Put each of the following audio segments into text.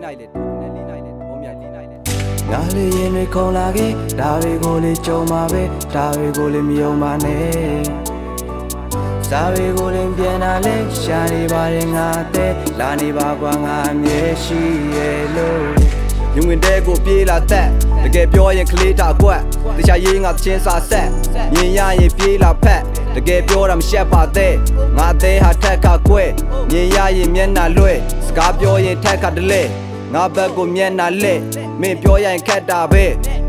နိုင်လေလေးနိုင်လေဘောမြတ်လေးနိုင်လေငါလေးရင်တွေခုံလာခဲ့ဒါတွေကိုလေးကြုံပါပဲဒါတွေကိုလေးမယုံပါနဲ့စာတွေကိုလေးပြန်လာလဲရှာနေပါတယ်ငါတဲ့လာနေပါကွာငါအမြဲရှိရဲ့လို့မြဝင်တဲကိုပြေးလာသက်တကယ်ပြောရင်ကလေးတာကွက်တခြားရေးငါချင်းစာဆက်မြင်ရရင်ပြေးလာဖက်တကယ်ပြောတာမရှက်ပါသေးငါသေးဟာထက်ကကွဲမြင်ရရင်မျက်နှာလွဲစကားပြောရင်ထက်ကတလဲငါဘက်ကိုမျက်နှာလက်မင်းပြောရင်ခက်တာပဲ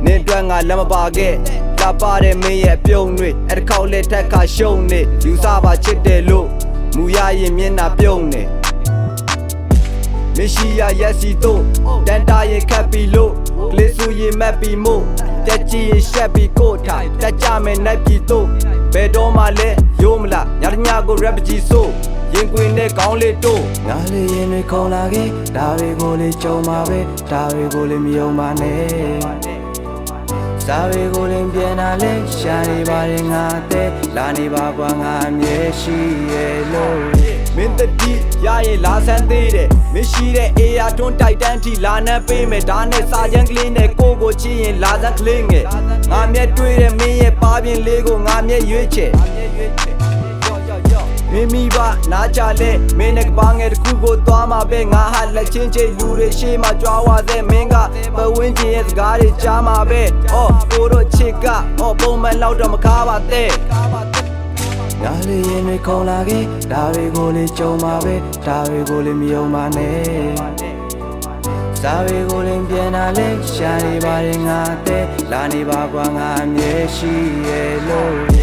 နင်းတွက်ငါလက်မပါခဲ့တာပါတဲ့မင်းရဲ့ပြုံးတွေအဲ့တစ်ခေါက်လက်ထက်ကရှုံနေယူဆပါချစ်တယ်လို့မူရရင်မျက်နှာပြုံးနေမရှိရရက်စီတို့တန်တာရင်ခတ်ပြီးလို့ကလေးစုရင်မက်ပြီးမို့တက်ကြီးရင်ရှက်ပြီးကိုထိုင်တက်ကြမယ်နိုင်ပြီးတို့ဘယ်တော့မှလဲရိုးမလားညတညကို rap ကြီးဆိုရင်ကွင်းနဲ့ကောင်းလေးတို့ငါလေးရင်တွေခုံလာခဲ့ဒါတွေကိုလေးကြုံပါပဲဒါတွေကိုလေးမယုံပါနဲ့စာတွေကိုလေးပြန်လာလဲရှာနေပါတယ်ငါတဲ့လာနေပါကွာငါအမြဲရှိရဲ့လို့မင်းတတိရရင်လာဆန်းသေးတယ်မရှိတဲ့အေယာတွန်းတိုက်တန်းထိလာနှံပေးမယ်ဒါနဲ့စာချမ်းကလေးနဲ့ကိုချီရင်လာစမ်းကလေးငယ်ငါမျက်တွေ့တဲ့မင်းရဲ့ပါပြင်းလေးကိုငါမျက်ရွေးချယ်မင်းမိဘနားကြလဲမင်းနဲ့ကပါငယ်တစ်ခုကိုသွားမှာပဲငါဟာလက်ချင်းချိတ်လူတွေရှေ့မှာကြွားဝါတဲ့မင်းကပဝင်းချင်းရဲ့စကားတွေကြားမှာပဲအော်ကိုတို့ချစ်ကအော်ပုံမှန်လောက်တော့မကားပါတဲ့ငါလေးရင်တွေခုံလာခဲ့ဒါတွေကိုလေးကြုံပါပဲဒါတွေကိုလေးမယုံပါနဲ့စာတွေကိုလေးပြန်လာလဲရှာနေပါတယ်ငါတဲ့လာနေပါကွာငါအမြဲရှိရဲ့လို့